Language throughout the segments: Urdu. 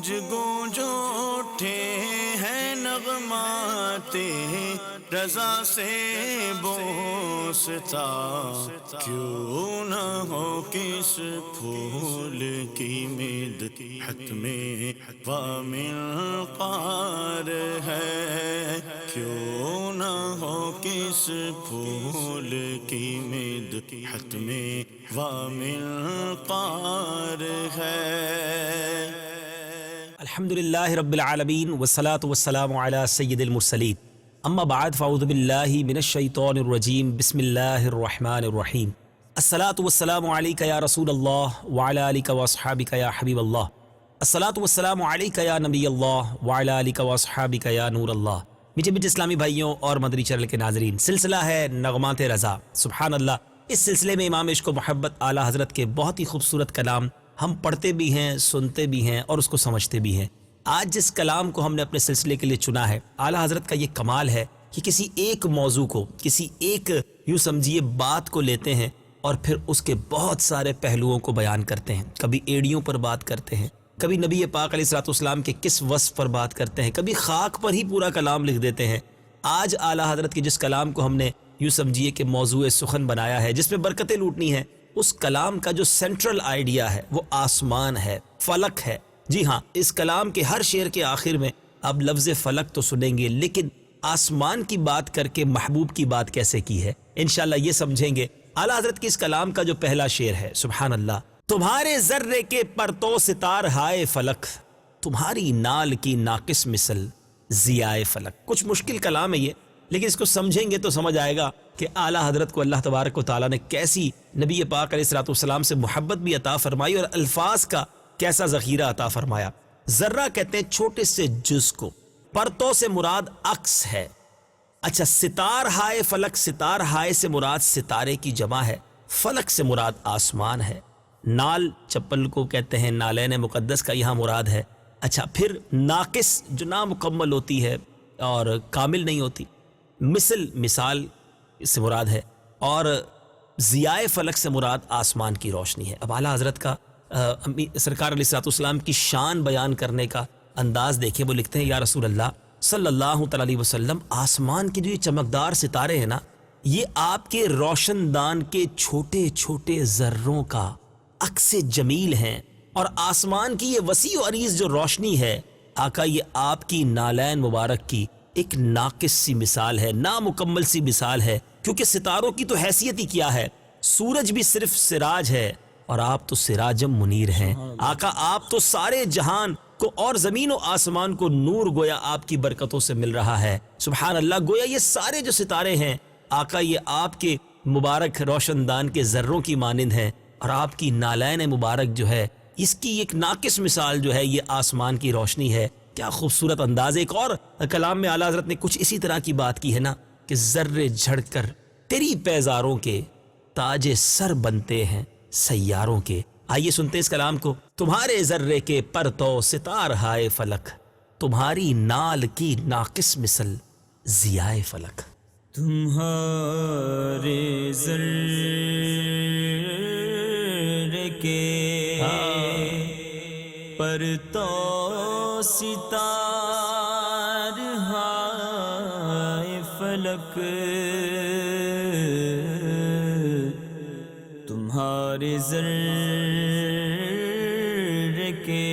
گونج گونج اٹھے ہیں نغمات رضا سے بوستا، کیوں نہ ہو کس پھول کی مدحت میں وامنقار ہے، کیوں نہ ہو کس پھول کی مدحت میں وامنقار ہے۔ الحمدللہ رب العالمین والصلاة والسلام علی سید المرسلین، اما بعد فاعوذ باللہ من الشیطان الرجیم، بسم اللہ الرحمن الرحیم۔ الصلاة والسلام علیک یا رسول اللہ وعلی آلک واصحابک یا حبیب اللہ، الصلاة والسلام علیک یا نبی اللہ وعلی آلک واصحابک یا نور اللہ۔ میٹھے میٹھے اسلامی بھائیوں اور مدنی چینل کے ناظرین، سلسلہ ہے نغمات رضا۔ سبحان اللہ، اس سلسلے میں امام عشق و محبت اعلیٰ حضرت کے بہت ہی خوبصورت کلام ہم پڑھتے بھی ہیں، سنتے بھی ہیں اور اس کو سمجھتے بھی ہیں۔ آج جس کلام کو ہم نے اپنے سلسلے کے لیے چنا ہے، اعلیٰ حضرت کا یہ کمال ہے کہ کسی ایک موضوع کو، کسی ایک یوں سمجھیے بات کو لیتے ہیں اور پھر اس کے بہت سارے پہلوؤں کو بیان کرتے ہیں۔ کبھی ایڑیوں پر بات کرتے ہیں، کبھی نبی پاک علیہ الصلوۃ والسلام کے کس وصف پر بات کرتے ہیں، کبھی خاک پر ہی پورا کلام لکھ دیتے ہیں۔ آج اعلیٰ حضرت کے جس کلام کو ہم نے یوں سمجھیے کہ موضوع سخن بنایا ہے، جس میں برکتیں لوٹنی ہیں، اس کلام کا جو سینٹرل آئیڈیا ہے وہ آسمان ہے، فلک ہے۔ جی ہاں، اس کلام کے ہر شعر کے آخر میں آپ لفظ فلک تو سنیں گے، لیکن آسمان کی بات کر کے محبوب کی بات کیسے کی ہے، انشاءاللہ یہ سمجھیں گے۔ اعلیٰ حضرت کی اس کلام کا جو پہلا شعر ہے، سبحان اللہ، تمہارے ذرے کے پرتو ستار ہائے فلک، تمہاری نال کی ناقص مثل ضیائے فلک۔ کچھ مشکل کلام ہے یہ، لیکن اس کو سمجھیں گے تو سمجھ آئے گا کہ اعلیٰ حضرت کو اللہ تبارک و تعالیٰ نے کیسی نبی پاک علیہ الصلوۃ والسلام سے محبت بھی عطا فرمائی اور الفاظ کا کیسا ذخیرہ عطا فرمایا۔ ذرہ کہتے ہیں چھوٹے سے جز کو، پرتو سے مراد عکس ہے۔ اچھا، ستار ہائے فلک، ستار ہائے سے مراد ستارے کی جمع ہے، فلک سے مراد آسمان ہے۔ نال چپل کو کہتے ہیں، نالین مقدس کا یہاں مراد ہے۔ اچھا، پھر ناقص جو نامکمل ہوتی ہے اور کامل نہیں ہوتی، مثال سے مراد ہے، اور ضیائے فلک سے مراد آسمان کی روشنی ہے۔ اب اعلیٰ حضرت کا سرکار علیہ الصلوۃ والسلام کی شان بیان کرنے کا انداز دیکھیں۔ وہ لکھتے ہیں، یا رسول اللہ صلی اللہ تعالی علیہ وسلم، آسمان کے جو یہ چمکدار ستارے ہیں نا، یہ آپ کے روشن دان کے چھوٹے چھوٹے ذروں کا عکس جمیل ہیں، اور آسمان کی یہ وسیع و عریض جو روشنی ہے، آقا یہ آپ کی نالین مبارک کی ایک ناقص سی مثال ہے، نامکمل سی مثال ہے، کیونکہ ستاروں کی تو حیثیت ہی کیا ہے، سورج بھی صرف سراج ہے اور آپ تو سراجم منیر ہیں۔ آقا آپ تو سارے جہان کو اور زمین و آسمان کو نور گویا آپ کی برکتوں سے مل رہا ہے۔ سبحان اللہ، گویا یہ سارے جو ستارے ہیں آقا یہ آپ کے مبارک روشن دان کے ذروں کی مانند ہیں، اور آپ کی نالین مبارک جو ہے اس کی ایک ناقص مثال جو ہے یہ آسمان کی روشنی ہے۔ کیا خوبصورت انداز۔ ایک اور کلام میں اعلیٰ حضرت نے کچھ اسی طرح کی بات کی ہے نا، کہ ذرے جھڑ کر تیری پیزاروں کے تاج سر بنتے ہیں سیاروں کے۔ آئیے سنتے اس کلام کو۔ تمہارے ذرے کے پرتو ستار ہائے فلک، تمہاری نال کی ناقص مثل ضیائے فلک۔ تمہارے ذرے کے پرتو ستار ہائے فلک، تمہارے ذرے کے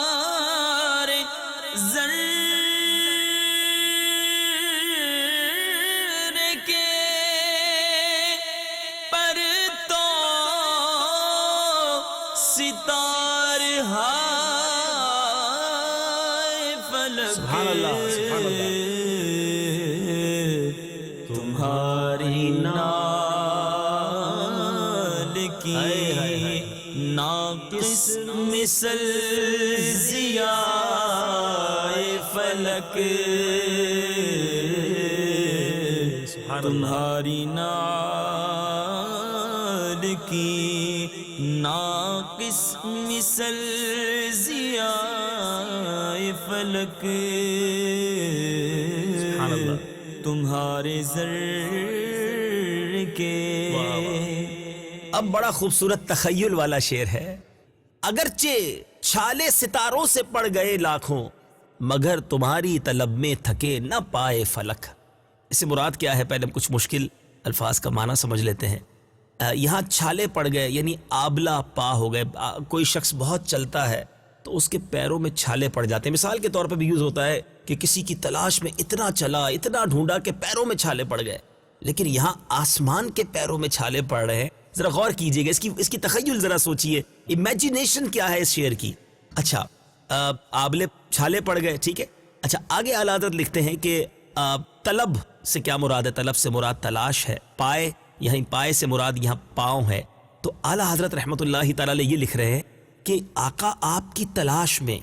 تمہارے ذرے کے پرتو ستار ہائے فلک، سبحان اللہ، سبحان اللہ۔ تمہاری نال کی ناقص مثل ضیائے فلک، تمہاری نال کی ناقص مثل ضیائے فلک، تمہارے ذر کے اب بڑا خوبصورت تخیل والا شعر ہے. اگرچہ چھالے ستاروں سے پڑ گئے لاکھوں مگر تمہاری طلب میں تھکے نہ پائے فلک. اس سے مراد کیا ہے؟ پہلے ہم کچھ مشکل الفاظ کا معنی سمجھ لیتے ہیں. یہاں چھالے پڑ گئے یعنی آبلا پا ہو گئے. کوئی شخص بہت چلتا ہے تو اس کے پیروں میں چھالے پڑ جاتے ہیں. مثال کے طور پہ بھی یوز ہوتا ہے کہ کسی کی تلاش میں اتنا چلا اتنا ڈھونڈا کہ پیروں میں چھالے پڑ گئے. لیکن یہاں آسمان کے پیروں میں چھالے پڑ رہے ہیں. ذرا غور کیجئے گا, اس کی تخیل ذرا سوچئے, امیجینیشن کیا ہے اس شعر کی. اچھا آبلے چھالے پڑ گئے, ٹھیک ہے. اچھا آگے اعلیٰ حضرت لکھتے ہیں کہ طلب سے کیا مراد ہے؟ طلب سے مراد تلاش ہے. پائے, یہیں پائے سے مراد یہاں پاؤں ہے. تو اعلیٰ حضرت رحمۃ اللہ تعالی علیہ یہ لکھ رہے ہیں کہ آقا آپ کی تلاش میں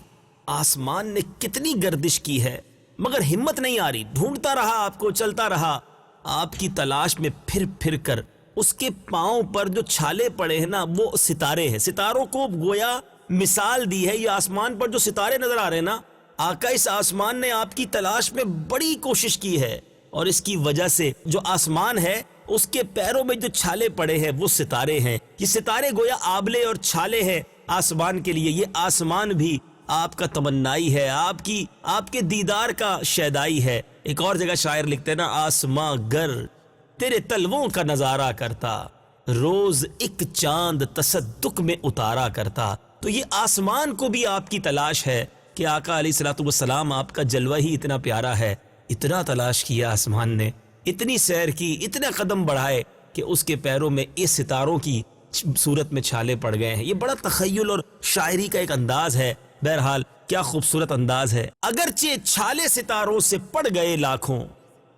آسمان نے کتنی گردش کی ہے مگر ہمت نہیں آ رہی. ڈھونڈتا رہا آپ کو, چلتا رہا. آپ کی تلاش میں پھر پھر کر اس کے پاؤں پر جو چھالے پڑے ہیں نا وہ ستارے ہیں. ستاروں کو گویا مثال دی ہے. یہ آسمان پر جو ستارے نظر آ رہے ہیں نا, آقا اس آسمان نے آپ کی تلاش میں بڑی کوشش کی ہے اور اس کی وجہ سے جو آسمان ہے اس کے پیروں میں جو چھالے پڑے ہیں وہ ستارے ہیں. یہ ستارے گویا آبلے اور چھالے ہیں آسمان کے لیے. یہ آسمان بھی آپ کا تمنائی ہے, آپ کے دیدار کا شیدائی ہے. ایک اور جگہ شاعر لکھتے ہیں نا, آسماں گر تیرے تلووں کا نظارہ کرتا روز ایک چاند تصدق میں اتارا کرتا. تو یہ آسمان کو بھی آپ کی تلاش ہے کہ آقا علیہ الصلوۃ والسلام آپ کا جلوہ ہی اتنا پیارا ہے. اتنا تلاش کیا آسمان نے, اتنی سیر کی, اتنا قدم بڑھائے کہ اس کے پیروں میں اس ستاروں کی صورت میں چھالے پڑ گئے ہیں. یہ بڑا تخیل اور شاعری کا ایک انداز ہے. بہرحال کیا خوبصورت انداز ہے. اگرچہ چھالے ستاروں سے پڑ گئے لاکھوں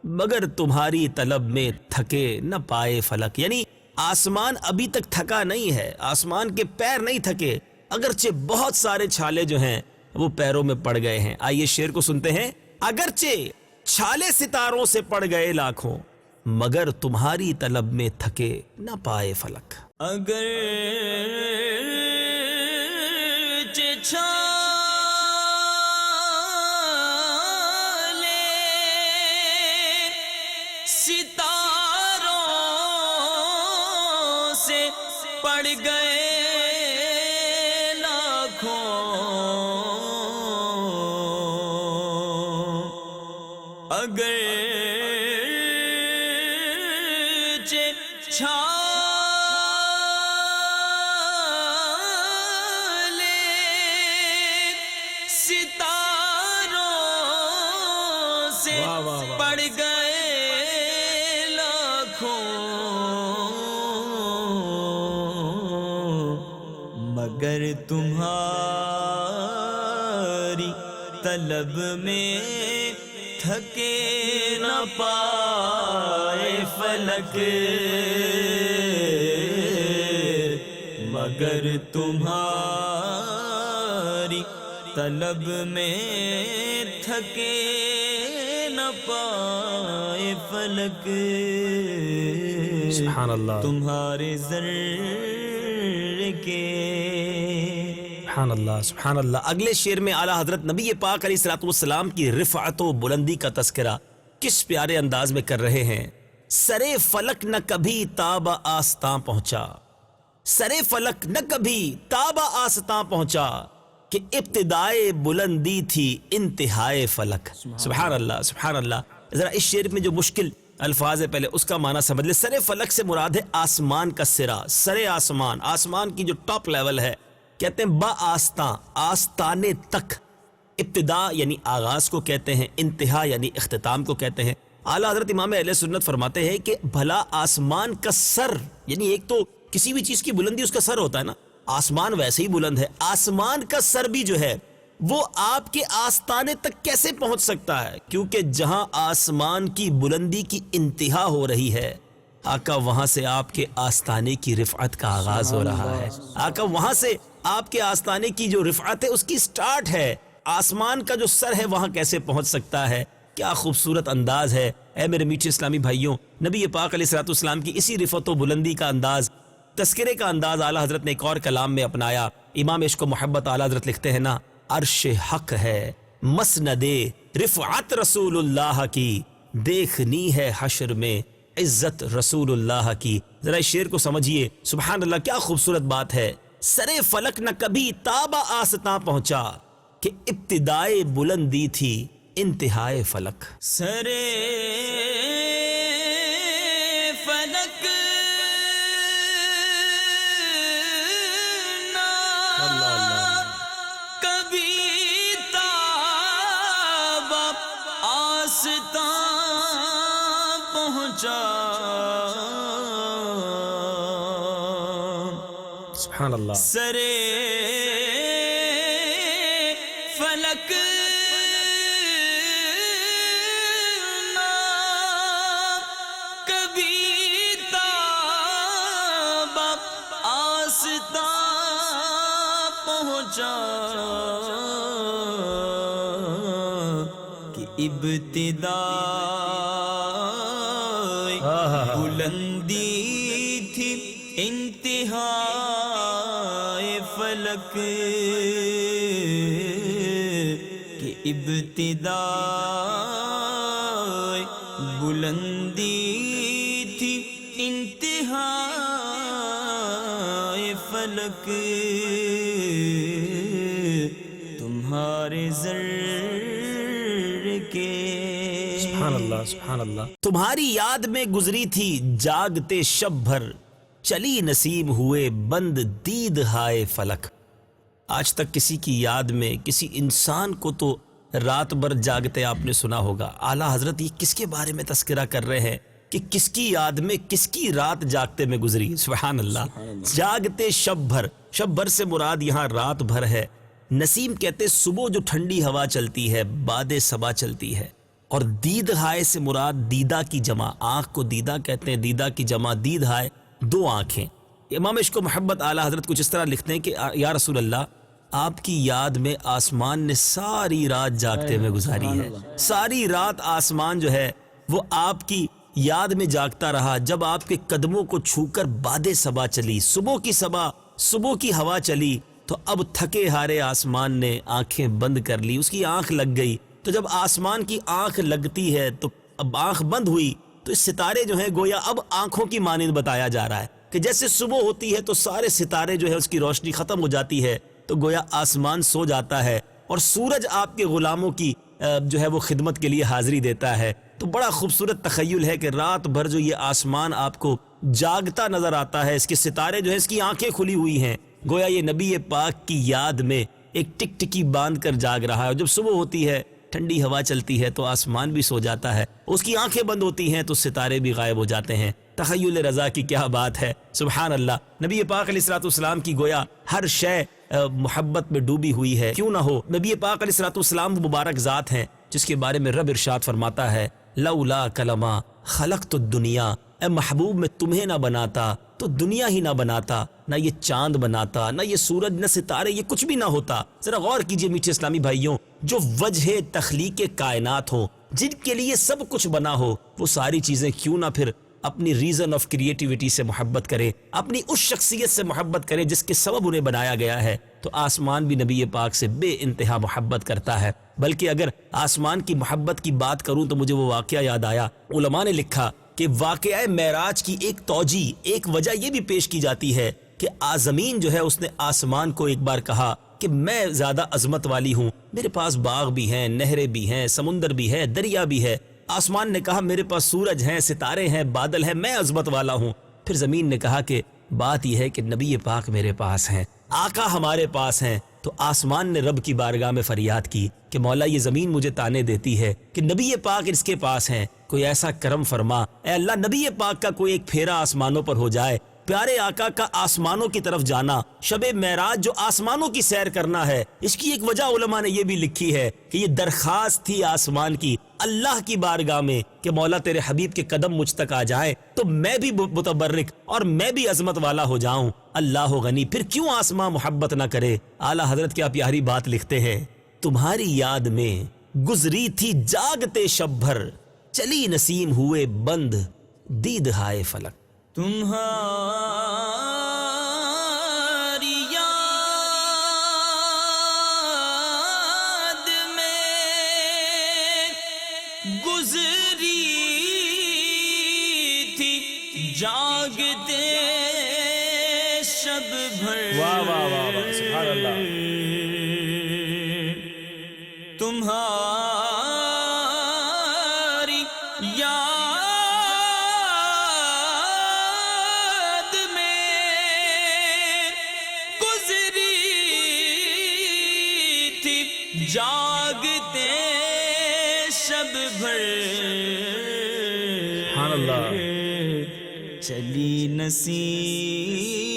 مگر تمہاری طلب میں تھکے نہ پائے فلک. یعنی آسمان ابھی تک تھکا نہیں ہے, آسمان کے پیر نہیں تھکے, اگرچہ بہت سارے چھالے جو ہیں وہ پیروں میں پڑ گئے ہیں. آئیے شعر کو سنتے ہیں. اگرچہ چھالے ستاروں سے پڑ گئے لاکھوں مگر تمہاری طلب میں تھکے نہ پائے فلک. اگر چھالے ستاروں سے پڑ گئے لاکھوں اگر ستاروں سے پڑ گئے لاکھوں مگر تمہاری طلب میں تھکے نہ پائے فلک مگر تمہاری طلب میں تھکے نہ پائے فلک. سبحان اللہ, تمہارے ذرے کے سبحان اللہ سبحان اللہ. اگلے شعر میں اعلیٰ حضرت نبی پاک علیہ الصلوۃ والسلام کی رفعت و بلندی کا تذکرہ کس پیارے انداز میں کر رہے ہیں. سرے فلک نہ کبھی تاب آستاں پہنچا, سرے فلک نہ کبھی تاب آستاں پہنچا کہ ابتدائے بلندی تھی انتہائے فلک. سبحان اللہ سبحان اللہ. ذرا اس شعر میں جو مشکل الفاظ ہے پہلے اس کا معنی سمجھ لے. سر فلک سے مراد ہے آسمان کا سرا, سر آسمان, آسمان کی جو ٹاپ لیول ہے. کہتے ہیں با آستاں, آستانے تک. ابتدا یعنی آغاز کو کہتے ہیں, انتہا یعنی اختتام کو کہتے ہیں. اعلیٰ حضرت امام اہل سنت فرماتے ہیں کہ بھلا آسمان کا سر, یعنی ایک تو کسی بھی چیز کی بلندی اس کا سر ہوتا ہے نا, آسمان ویسے ہی بلند ہے, آسمان کا سر بھی جو ہے وہ آپ کے آستانے تک کیسے پہنچ سکتا ہے؟ کیونکہ جہاں آسمان کی بلندی کی انتہا ہو رہی ہے آقا وہاں سے آپ کے آستانے کی رفعت کا آغاز ہو رہا ہے. آقا وہاں سے آپ کے آستانے کی جو رفعت ہے اس کی سٹارٹ ہے. آسمان کا جو سر ہے وہاں کیسے پہنچ سکتا ہے؟ کیا خوبصورت انداز ہے. اے میرے میٹھے اسلامی بھائیوں, نبی پاک علیہ الصلوۃ والسلام کی اسی رفعت و بلندی کا انداز, تذکرے کا انداز اعلیٰ حضرت نے ایک اور کلام میں اپنایا. امام عشق و محبت اعلیٰ حضرت لکھتے ہیں نا, عرش حق ہے مسند رفعت رسول اللہ کی, دیکھنی ہے حشر میں عزت رسول اللہ کی. ذرا اس شعر کو سمجھیے، سبحان اللہ کیا خوبصورت بات ہے. سرے فلک نہ کبھی تابا آستاں پہنچا کہ ابتدائے بلندی تھی انتہائے فلک. سرے فلک نہ کبھی تاب آستاں پہنچا. سبحان اللہ. سرے فلک نہ کبھی تاب آستاں پہنچا کہ ابتدا بلندی تھی انتہا فلک کہ ابتدا بلندی تھی انتہا فلک تمہارے زر کے. سبحان اللہ سبحان اللہ. تمہاری یاد میں گزری تھی جاگتے شب بھر چلی نسیم ہوئے بند دید ہائے فلک. آج تک کسی کی یاد میں کسی انسان کو تو رات بھر جاگتے آپ نے سنا ہوگا. اعلیٰ حضرت یہ کس کے بارے میں تذکرہ کر رہے ہیں کہ کس کی یاد میں کس کی رات جاگتے میں گزری. سبحان اللہ. جاگتے شب بھر، شب بھر سے مراد یہاں رات بھر ہے. نسیم کہتے صبح جو ٹھنڈی ہوا چلتی ہے، باد صبا چلتی ہے. اور دید ہائے سے مراد دیدہ کی جمع، آنکھ کو دیدہ کہتے ہیں، دیدہ کی جمع دید ہائے، دو آنکھیں. امام عشق و محبت اعلیٰ حضرت کچھ اس طرح لکھتے ہیں کہ یا رسول اللہ آپ کی یاد میں آسمان نے ساری رات جاگتے ہوئے گزاری ہے. ساری رات آسمان جو ہے وہ آپ کی یاد میں جاگتا رہا. جب آپ کے قدموں کو چھو کر باد صبا چلی، صبح کی صبا، صبح کی ہوا چلی، تو اب تھکے ہارے آسمان نے آنکھیں بند کر لی. اس کی آنکھ لگ گئی. تو جب آسمان کی آنکھ لگتی ہے تو اب آنکھ بند ہوئی تو اس ستارے جو ہیں گویا اب آنکھوں کی مانند بتایا جا رہا ہے کہ جیسے صبح ہوتی ہے تو سارے ستارے جو ہے اس کی روشنی ختم ہو جاتی ہے تو گویا آسمان سو جاتا ہے اور سورج آپ کے غلاموں کی جو ہے وہ خدمت کے لیے حاضری دیتا ہے. تو بڑا خوبصورت تخیل ہے کہ رات بھر جو یہ آسمان آپ کو جاگتا نظر آتا ہے، اس کے ستارے جو ہیں اس کی آنکھیں کھلی ہوئی ہیں، گویا یہ نبی پاک کی یاد میں ایک ٹک ٹکی باندھ کر جاگ رہا ہے. اور جب صبح ہوتی ہے ٹھنڈی ہوا چلتی ہے تو آسمان بھی سو جاتا ہے، اس کی آنکھیں بند ہوتی ہیں تو ستارے بھی غائب ہو جاتے ہیں. تخیل رضا کی کیا بات ہے. سبحان اللہ. نبی پاک علیہ الصلوۃ والسلام کی گویا ہر شے محبت میں ڈوبی ہوئی ہے. کیوں نہ ہو، نبی پاک علیہ الصلوۃ والسلام مبارک ذات ہیں جس کے بارے میں رب ارشاد فرماتا ہے لولا کلمہ خلقت الدنیا، اے محبوب میں تمہیں نہ بناتا تو دنیا ہی نہ بناتا، نہ یہ چاند بناتا، نہ یہ سورج، نہ ستارے، یہ کچھ بھی نہ ہوتا. ذرا غور کیجئے میٹھے اسلامی بھائیوں، جو وجہ تخلیق کائنات ہو، جن کے لیے سب کچھ بنا ہو، وہ ساری چیزیں کیوں نہ پھر اپنی ریزن آف کریٹیوٹی سے محبت کریں، اپنی اس شخصیت سے محبت کریں جس کے سبب انہیں بنایا گیا ہے. تو آسمان بھی نبی پاک سے بے انتہا محبت کرتا ہے. بلکہ اگر آسمان کی محبت کی بات کروں تو مجھے وہ واقعہ یاد آیا. علماء نے لکھا کہ واقعہ معراج کی ایک توجیہ، ایک وجہ یہ بھی پیش کی جاتی ہے کہ زمین جو ہے اس نے آسمان کو ایک بار کہا کہ میں زیادہ عظمت والی ہوں، میرے پاس باغ بھی ہیں، نہریں بھی ہیں، سمندر بھی ہے، دریا بھی ہے. آسمان نے کہا میرے پاس سورج ہیں، ستارے ہیں، بادل ہیں، میں عظمت والا ہوں. پھر زمین نے کہا کہ بات یہ ہے کہ نبی پاک میرے پاس ہیں، آقا ہمارے پاس ہیں. تو آسمان نے رب کی بارگاہ میں فریاد کی کہ مولا یہ زمین مجھے تانے دیتی ہے کہ نبی پاک اس کے پاس ہیں، کوئی ایسا کرم فرما اے اللہ نبی پاک کا کوئی ایک پھیرا آسمانوں پر ہو جائے. پیارے آقا کا آسمانوں کی طرف جانا، شب معراج جو آسمانوں کی سیر کرنا ہے، اس کی ایک وجہ علماء نے یہ بھی لکھی ہے کہ یہ درخواست تھی آسمان کی اللہ کی بارگاہ میں کہ مولا تیرے حبیب کے قدم مجھ تک آ جائیں تو میں بھی متبرک اور میں بھی عظمت والا ہو جاؤں. اللہ غنی، پھر کیوں آسمان محبت نہ کرے. اعلیٰ حضرت کیا پیاری بات لکھتے ہیں، تمہاری یاد میں گزری تھی جاگتے شب بھر چلی نسیم ہوئے بند دید ہائے فلک. تمہاری یاد میں گزری شب بھر واہ واہ واہ واہ سبحان اللہ تمہاری یاد میں گزری تھی جاگتے شب بھر سبحان اللہ چلی نسیم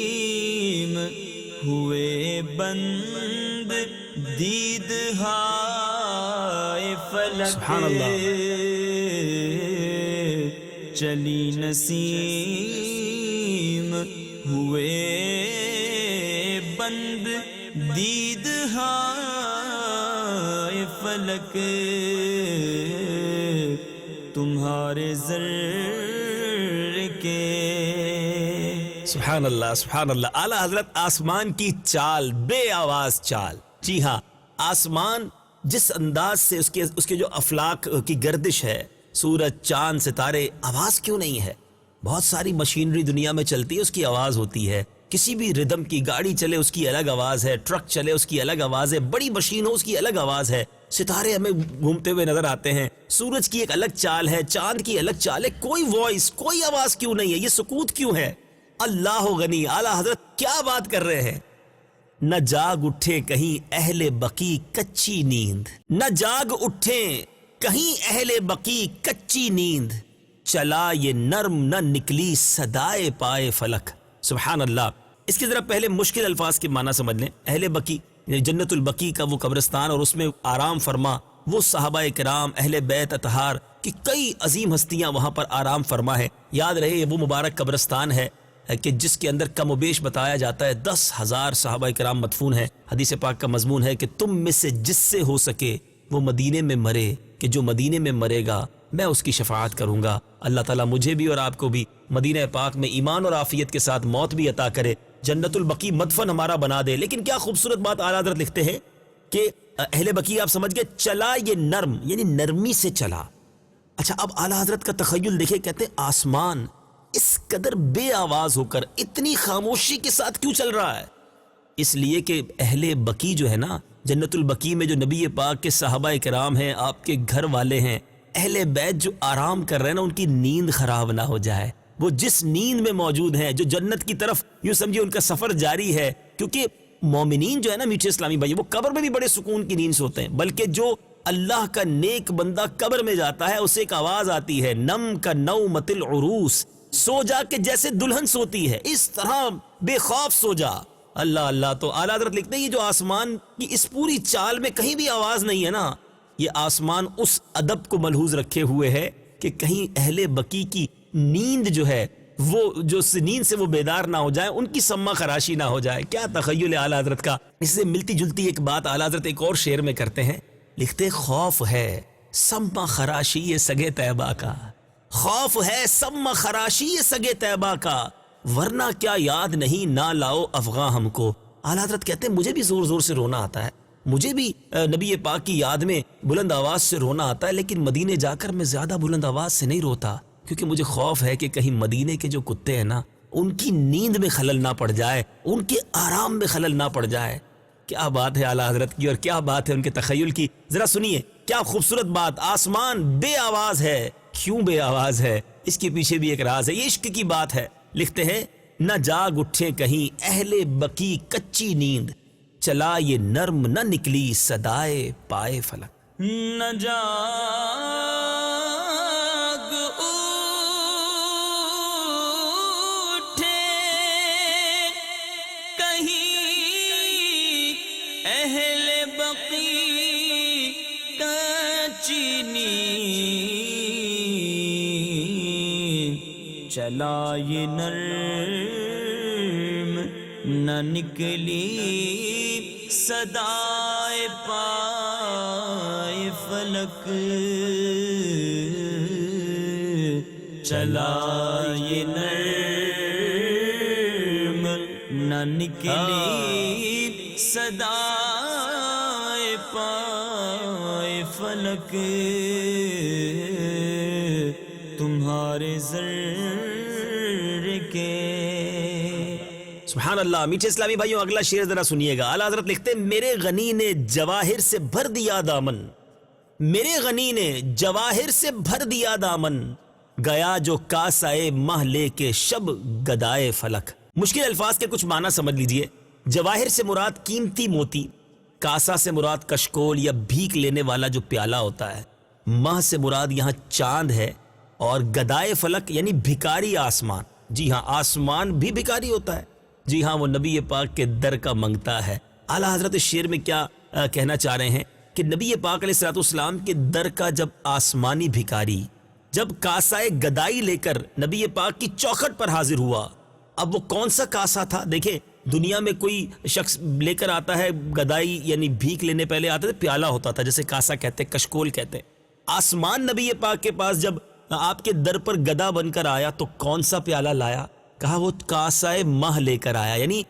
ہوئے بند دید ہائے فلک سبحان اللہ چلی نسیم ہوئے بند دید ہائے فلک تمہارے زر کے سبحان اللہ سبحان اللہ اعلیٰ حضرت آسمان کی چال بے آواز چال. جی ہاں آسمان جس انداز سے اس کے جو افلاک کی گردش ہے سورج چاند ستارے آواز کیوں نہیں ہے؟ بہت ساری مشینری دنیا میں چلتی ہے اس کی آواز ہوتی ہے. کسی بھی ردم کی گاڑی چلے اس کی الگ آواز ہے, ٹرک چلے اس کی الگ آواز ہے, بڑی مشین ہو اس کی الگ آواز ہے. ستارے ہمیں گھومتے ہوئے نظر آتے ہیں, سورج کی ایک الگ چال ہے, چاند کی الگ چال ہے. کوئی وائس کوئی آواز کیوں نہیں ہے؟ یہ سکوت کیوں ہے؟ اللہ غنی اعلیٰ حضرت کیا بات کر رہے ہیں. نہ جاگ اٹھے کہیں اہل بقی کچی نیند, نہ جاگ اٹھے کہیں اہل بقی کچی نیند, چلا یہ نرم نہ نکلی صدائے پائے فلک. سبحان اللہ. اس کے ذرا پہلے مشکل الفاظ کے معنی سمجھ لیں. اہل بقی یعنی جنت البقی کا وہ قبرستان اور اس میں آرام فرما وہ صحابہ کرام اہل بیت اطہار کی کئی عظیم ہستیاں وہاں پر آرام فرما ہے. یاد رہے یہ وہ مبارک قبرستان ہے کہ جس کے اندر کم و بیش بتایا جاتا ہے 10,000 صحابہ کرام مدفون ہیں. حدیث پاک کا مضمون ہے کہ تم میں سے جس سے ہو سکے وہ مدینے میں مرے, کہ جو مدینے میں مرے گا میں اس کی شفاعت کروں گا. اللہ تعالیٰ مجھے بھی اور آپ کو بھی مدینہ پاک میں ایمان اور عافیت کے ساتھ موت بھی عطا کرے, جنت البقی مدفن ہمارا بنا دے. لیکن کیا خوبصورت بات اعلیٰ حضرت لکھتے ہیں کہ اہل بقی آپ سمجھ گئے, چلا یہ نرم یعنی نرمی سے چلا. اچھا اب اعلیٰ حضرت کا تخیل دیکھیں, کہتے ہیں آسمان اس قدر بے آواز ہو کر اتنی خاموشی کے ساتھ کیوں چل رہا ہے؟ اس لیے کہ اہل بقی جو ہے نا, جنت البقی میں جو نبی پاک کے صحابہ کرام ہیں, آپ کے گھر والے ہیں, اہل بیت جو آرام کر رہے ہیں نا, ان کی نیند خراب نہ ہو جائے. وہ جس نیند میں موجود ہیں, جو جنت کی طرف یوں سمجھے ان کا سفر جاری ہے, کیونکہ مومنین جو ہے نا میٹھے اسلامی بھائی, وہ قبر میں بھی بڑے سکون کی نیند سوتے ہیں. بلکہ جو اللہ کا نیک بندہ قبر میں جاتا ہے اسے ایک آواز آتی ہے, نم کا نومت العروس, سو جا کے جیسے دلہن سوتی ہے اس طرح بے خوف سو جا. اللہ اللہ. تو اعلیٰ حضرت لکھتے ہیں یہ جو آسمان کی اس پوری چال میں کہیں بھی آواز نہیں ہے نا, یہ آسمان اس ادب کو ملحوظ رکھے ہوئے ہے کہ کہیں اہل بقی کی نیند جو ہے وہ جو نیند سے وہ بیدار نہ ہو جائے, ان کی سما خراشی نہ ہو جائے. کیا تخیل اعلیٰ حضرت کا. اس سے ملتی جلتی ایک بات اعلیٰ حضرت ایک اور شعر میں کرتے ہیں, لکھتے خوف ہے سما خراشی یہ سگے طیبہ کا, خوف ہے سما خراشی یہ سگے طیبہ کا, ورنہ کیا یاد نہیں نہ لاؤ افغاں ہم کو. اعلیٰ حضرت کہتے ہیں مجھے بھی زور زور سے رونا آتا ہے, مجھے بھی نبی پاک کی یاد میں بلند آواز سے رونا آتا ہے, لیکن مدینے جا کر میں زیادہ بلند آواز سے نہیں روتا, کیونکہ مجھے خوف ہے کہ کہیں مدینے کے جو کتے ہیں نا ان کی نیند میں خلل نہ پڑ جائے, ان کے آرام میں خلل نہ پڑ جائے. کیا بات ہے اعلیٰ حضرت کی اور کیا بات ہے ان کے تخیل کی. ذرا سنیے کیا خوبصورت بات. آسمان بے آواز ہے, کیوں بے آواز ہے؟ اس کے پیچھے بھی ایک راز ہے, یہ عشق کی بات ہے. لکھتے ہیں نہ جاگ اٹھے کہیں اہل بقی کچی نیند, چلا یہ نرم نہ نکلی صدائے پائے فلک. نہ جاگ اٹھے کہیں اہل بقی کچی نیند, چلا یہ نرم نہ نکلی صدائے پائے فلک, چلا یہ نرم نہ نکلی صدائے پائے فلک, تمہارے زر کے. سبحان اللہ. میٹھے اسلامی بھائیوں اگلا شعر ذرا سنیے گا. اعلیٰ حضرت لکھتے ہیں میرے غنی نے جواہر سے بھر دیا دامن, میرے غنی نے جواہر سے بھر دیا دامن, گیا جو کاسائے مہ لے کے شب گدائے فلک. مشکل الفاظ کے کچھ معنی سمجھ لیجئے. جواہر سے مراد قیمتی موتی, کاسا سے مراد کشکول یا بھیک لینے والا جو پیالہ ہوتا ہے, مہ سے مراد یہاں چاند ہے, اور گدائے فلک یعنی بھکاری آسمان. جی ہاں, آسمان بھی بھکاری ہوتا ہے. جی ہاں, وہ نبی پاک کے در کا منگتا ہے. اعلیٰ حضرت شعر میں کیا کہنا چاہ رہے ہیں کہ نبی پاک علیہ الصلوۃ والسلام کے در کا جب آسمانی بھکاری جب کاسائے گدائی لے کر نبی پاک کی چوکھٹ پر حاضر ہوا. اب وہ کون سا کاسا تھا؟ دیکھیں, دنیا میں کوئی شخص لے کر آتا ہے گدائی یعنی بھیک لینے, پہلے آتا تھا پیالہ ہوتا تھا جیسے کاسا کہتے ہیں, کشکول کہتے ہیں. آسمان نبی پاک کے پاس جب آپ کے در پر گدا بن کر آیا تو کون سا پیالہ لایا؟ کہا وہ کاسائے مہ لے کر آیا, یعنی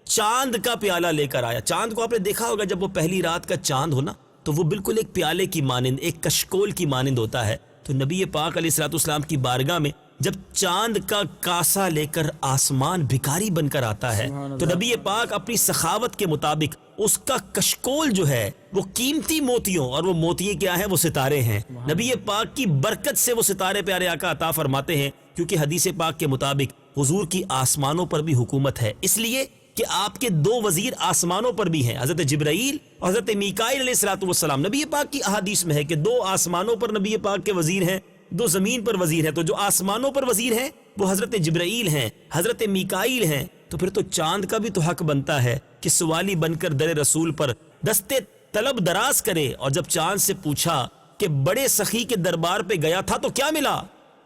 چاند کا پیالہ لے کر آیا. چاند کو آپ نے دیکھا ہوگا, جب وہ پہلی رات کا چاند ہو نا تو وہ بالکل ایک پیالے کی مانند, ایک کشکول کی مانند ہوتا ہے. تو نبی پاک علیہ الصلوۃ والسلام کی بارگاہ میں جب چاند کا کاسا لے کر آسمان بھکاری بن کر آتا ہے تو نبی پاک اپنی سخاوت کے مطابق اس کا کشکول جو ہے وہ قیمتی موتیوں, اور وہ موتی کیا ہیں؟ وہ ستارے ہیں. نبی پاک کی برکت سے وہ ستارے پیارے آقا عطا فرماتے ہیں, کیونکہ حدیث پاک کے مطابق حضور کی آسمانوں پر بھی حکومت ہے, اس لیے کہ آپ کے دو وزیر آسمانوں پر بھی ہیں, حضرت جبرائیل اور حضرت میکائیل علیہ الصلوۃ والسلام. نبی پاک کی احادیث میں ہے کہ دو آسمانوں پر نبی پاک کے وزیر ہیں, دو زمین پر وزیر ہیں. تو جو آسمانوں پر وزیر ہیں وہ حضرت جبرائیل ہیں, حضرت میکائیل ہیں. تو پھر تو چاند کا بھی تو حق بنتا ہے کہ سوالی بن کر در رسول پر دستے طلب دراز کرے. اور جب چاند سے پوچھا کہ بڑے سخی کے دربار پہ گیا تھا تو کیا ملا,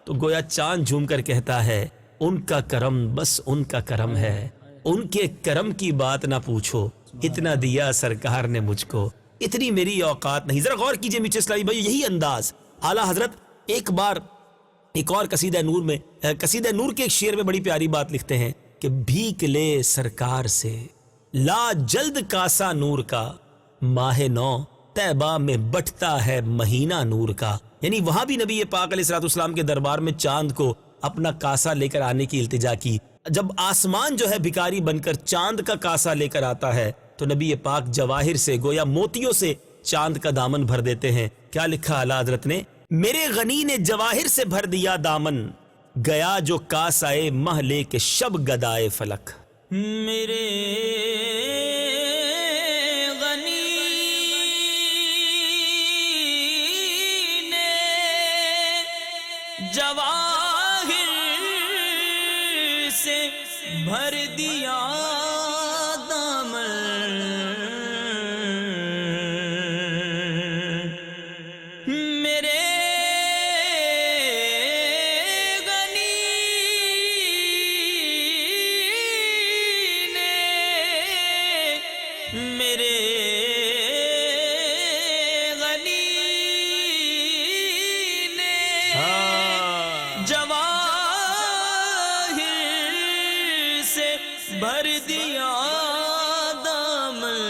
تو گویا چاند جھوم کر کہتا ہے ان کا کرم بس ان کا کرم ہے, ان کے کرم کی بات نہ پوچھو, اتنا دیا سرکار نے مجھ کو, اتنی میری اوقات نہیں. ذرا غور کیجئے میٹھے اسلامی بھائی, یہی انداز اعلیٰ حضرت ایک بار ایک اور قصیدہ نور میں, قصیدہ نور کے ایک شعر میں بڑی پیاری بات لکھتے ہیں کہ بھیک لے سرکار سے لا جلد کاسا نور کا, ماہ نو طیبہ میں بٹتا ہے مہینہ نور کا. یعنی وہاں بھی نبی پاک علیہ الصلوۃ والسلام کے دربار میں چاند کو اپنا کاسا لے کر آنے کی التجا کی. جب آسمان جو ہے بھکاری بن کر چاند کا کاسا لے کر آتا ہے تو نبی پاک جواہر سے گویا موتیوں سے چاند کا دامن بھر دیتے ہیں. کیا لکھا اعلیٰ حضرت نے, میرے غنی نے جواہر سے بھر دیا دامن, گیا جو کاسائے مہ لے کے شب گدائے فلک. میرے غنی نے جواہر سے بھر دیا دامن, میرے میرے غنی نے جواہر سے بھر دیا دامن,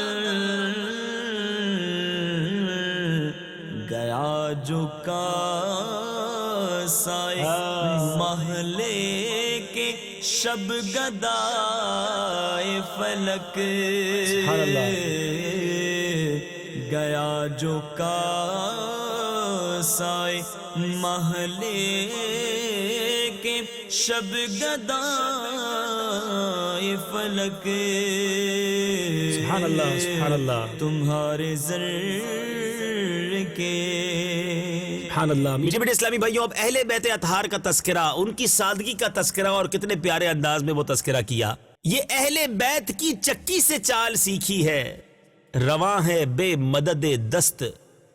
گیا جو کاسائے محلے کے شب گدائے فلک, گیا جو کاسائے محلے کے شب گدائے فلک. سبحان اللہ, سبحان اللہ, تمہارے زر کے. سبحان اللہ. میٹھے میٹھے اسلامی بھائیوں, اب اہل بیت اطہار کا تذکرہ, ان کی سادگی کا تذکرہ, اور کتنے پیارے انداز میں وہ تذکرہ کیا. یہ اہل بیت کی چکی سے چال سیکھی ہے, رواں ہے بے مدد دست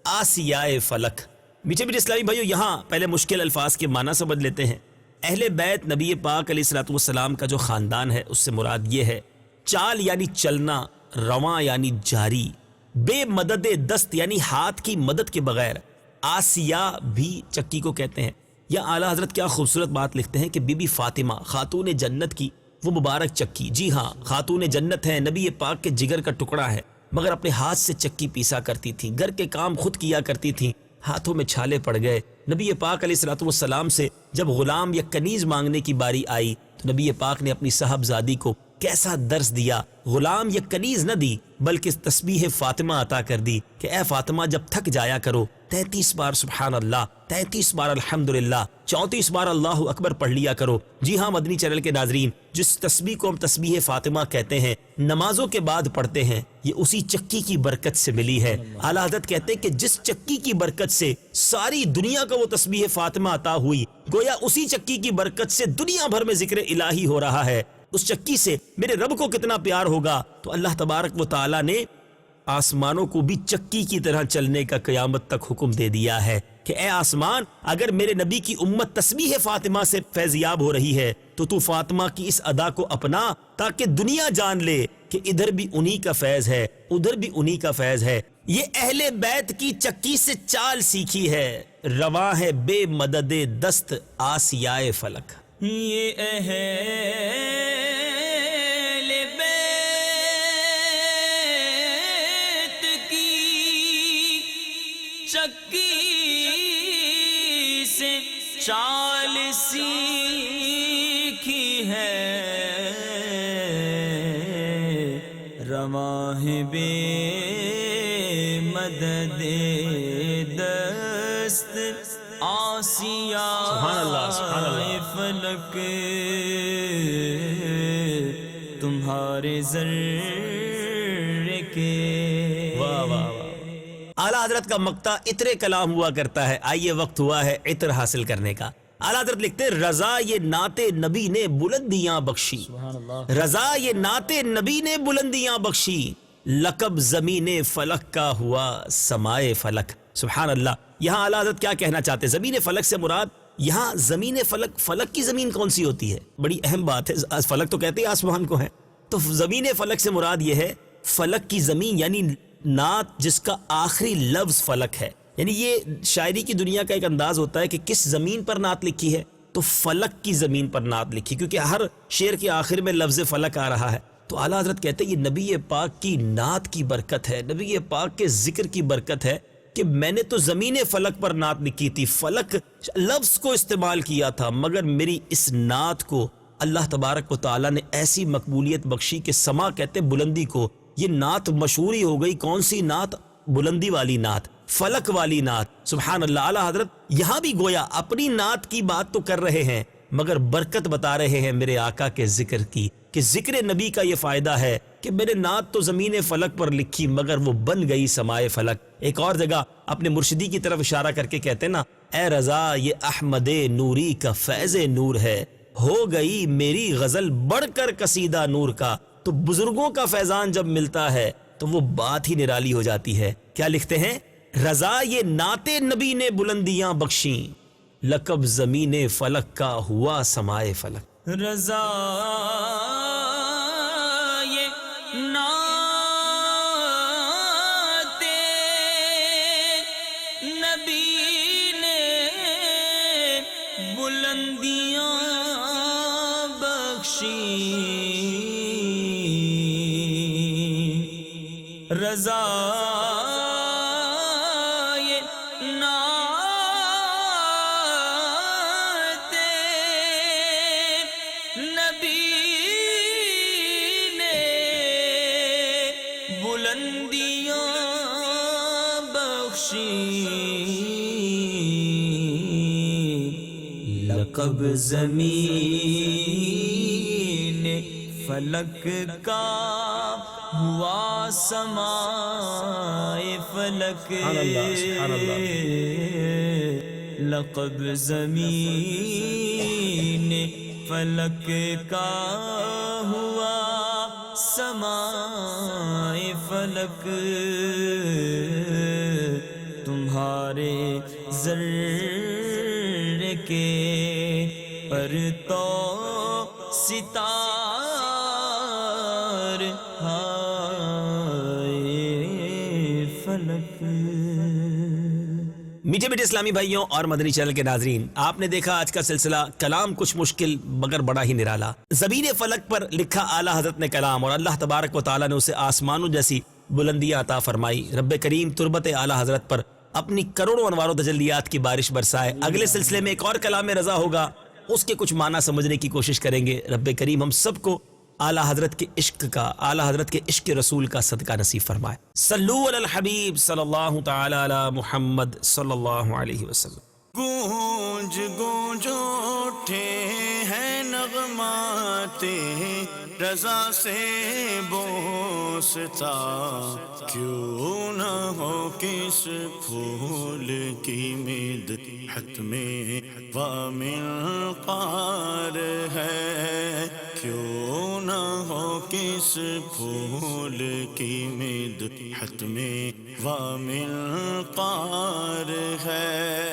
آسیائے فلک. میٹھے میٹھے اسلامی بھائیوں, یہاں پہلے مشکل الفاظ کے معنی سمجھ لیتے ہیں. اہل بیت نبی پاک علیہ الصلوۃ والسلام کا جو خاندان ہے اس سے مراد یہ ہے, چال یعنی چلنا, رواں یعنی جاری, بے مدد دست یعنی ہاتھ کی مدد کے بغیر, آسیہ بھی چکی کو کہتے ہیں. یا اعلیٰ حضرت کیا خوبصورت بات لکھتے ہیں کہ بی بی فاطمہ خاتون جنت کی وہ مبارک چکی, جی ہاں خاتون جنت ہے, نبی پاک کے جگر کا ٹکڑا ہے, مگر اپنے ہاتھ سے چکی پیسا کرتی تھی, گھر کے کام خود کیا کرتی تھی. ہاتھوں میں چھالے پڑ گئے. نبی پاک علیہ الصلوۃ والسلام سے جب غلام یا کنیز مانگنے کی باری آئی تو نبی پاک نے اپنی صاحبزادی کو کیسا درس دیا. غلام یا کنیز نہ دی بلکہ تسبیح فاطمہ عطا کر دی کہ اے فاطمہ جب تھک جایا کرو 33 بار سبحان اللہ، 33 بار الحمدللہ، 34 بار اللہ اکبر پڑھ لیا کرو. جی ہاں مدنی چینل کے ناظرین، جس تسبیح کو ہم تسبیح فاطمہ کہتے ہیں، نمازوں کے بعد پڑھتے ہیں، یہ اسی چکی کی برکت سے ملی ہے. اعلیٰ حضرت کہتے ہیں کہ جس چکی کی برکت سے ساری دنیا کو وہ تسبیح فاطمہ عطا ہوئی، گویا اسی چکی کی برکت سے دنیا بھر میں ذکر الہی ہو رہا ہے. اس چکی سے میرے رب کو کتنا پیار ہوگا. تو اللہ تبارک و تعالیٰ نے آسمانوں کو بھی چکی کی طرح چلنے کا قیامت تک حکم دے دیا ہے کہ اے آسمان، اگر میرے نبی کی امت تسبیح فاطمہ سے فیضیاب ہو رہی ہے تو فاطمہ کی اس ادا کو اپنا، تاکہ دنیا جان لے کہ ادھر بھی انہی کا فیض ہے، ادھر بھی انہی کا فیض ہے. یہ اہل بیت کی چکی سے چال سیکھی ہے، رواں ہے بے مدد دست آسیائے فلک. یہ اہل بیت کی چکی سے چال سیکھی ہے، رواں ہے بے مدد دست آسیا فلک، تمہارے ذرے کے. واہ واہ واہ. اعلیٰ حضرت کا مقطع عطر کلام ہوا کرتا ہے. آئیے وقت ہوا ہے عطر حاصل کرنے کا. اعلیٰ حضرت لکھتے ہیں رضا یہ نعت نبی نے بلندیاں بخشی، رضا یہ نعت نبی نے بلندیاں بخشی، لقب زمین فلک کا ہوا سمائے فلک. سبحان اللہ. یہاں اعلیٰ حضرت کیا کہنا چاہتے ہیں؟ زمین فلک سے مراد یہاں زمین فلک، فلک کی زمین کون سی ہوتی ہے؟ بڑی اہم بات ہے. فلک تو کہتے ہیں آسمان کو ہے، تو زمین فلک سے مراد یہ ہے فلک کی زمین، یعنی نعت جس کا آخری لفظ فلک ہے. یعنی یہ شاعری کی دنیا کا ایک انداز ہوتا ہے کہ کس زمین پر نعت لکھی ہے، تو فلک کی زمین پر نعت لکھی، کیونکہ ہر شعر کے آخر میں لفظ فلک آ رہا ہے. تو اعلیٰ حضرت کہتے ہیں یہ نبی پاک کی نعت کی برکت ہے، نبی پاک کے ذکر کی برکت ہے کہ میں نے تو زمین فلک پر نعت لکھی تھی، فلک لفظ کو استعمال کیا تھا، مگر میری اس نعت کو اللہ تبارک و تعالیٰ نے ایسی مقبولیت بخشی کہ سما کہتے بلندی کو. یہ نعت مشہوری ہو گئی. کون سی نعت؟ بلندی والی نعت، فلک والی نعت. سبحان اللہ. اعلیٰ حضرت یہاں بھی گویا اپنی نعت کی بات تو کر رہے ہیں مگر برکت بتا رہے ہیں میرے آقا کے ذکر کی، کہ ذکر نبی کا یہ فائدہ ہے کہ میرے نعت تو زمین فلک پر لکھی مگر وہ بن گئی سمائے فلک. ایک اور جگہ اپنے مرشدی کی طرف اشارہ کر کے کہتے نا، اے رضا یہ احمد نوری کا فیض نور ہے، ہو گئی میری غزل بڑھ کر قصیدہ نور کا. تو بزرگوں کا فیضان جب ملتا ہے تو وہ بات ہی نرالی ہو جاتی ہے. کیا لکھتے ہیں؟ رضا یہ نعت نبی نے بلندیاں بخشیں، لقب زمین فلک کا ہوا سمائے فلک. رضا یہ نعت نبی نے بلندیاں بخشی، رضا لقب زمین فلک کا ہوا سمائے فلک. لقب زمین فلک کا ہوا سمائے فلک، تمہارے ذرے کے پر تو ستار ہائے فلک. میٹھے میٹھے اسلامی بھائیوں اور مدنی چینل کے ناظرین، آپ نے دیکھا آج کا سلسلہ کلام کچھ مشکل مگر بڑا ہی نرالا. زمین فلک پر لکھا اعلیٰ حضرت نے کلام اور اللہ تبارک و تعالیٰ نے اسے آسمانوں جیسی بلندیاں عطا فرمائی. رب کریم تربت اعلیٰ حضرت پر اپنی کروڑوں انوار و تجلیات کی بارش برسائے. اگلے سلسلے میں ایک اور کلام رضا ہوگا. اس کے کچھ معنی سمجھنے کی کوشش کریں گے۔ رب کریم ہم سب کو اعلیٰ حضرت کے عشق کا، اعلیٰ حضرت کے عشق رسول کا صدقہ نصیب فرمائے۔ صلو علی الحبیب صلی اللہ تعالی علی محمد صلی اللہ علیہ وسلم۔ گونج گونج اٹھے ہیں نغمات رضا سے بوستا، کیوں نہ ہو کس پھول کی مدحت میں ومنقار ہے، کیوں نہ ہو کس پھول کی مدحت میں ومنقار ہے۔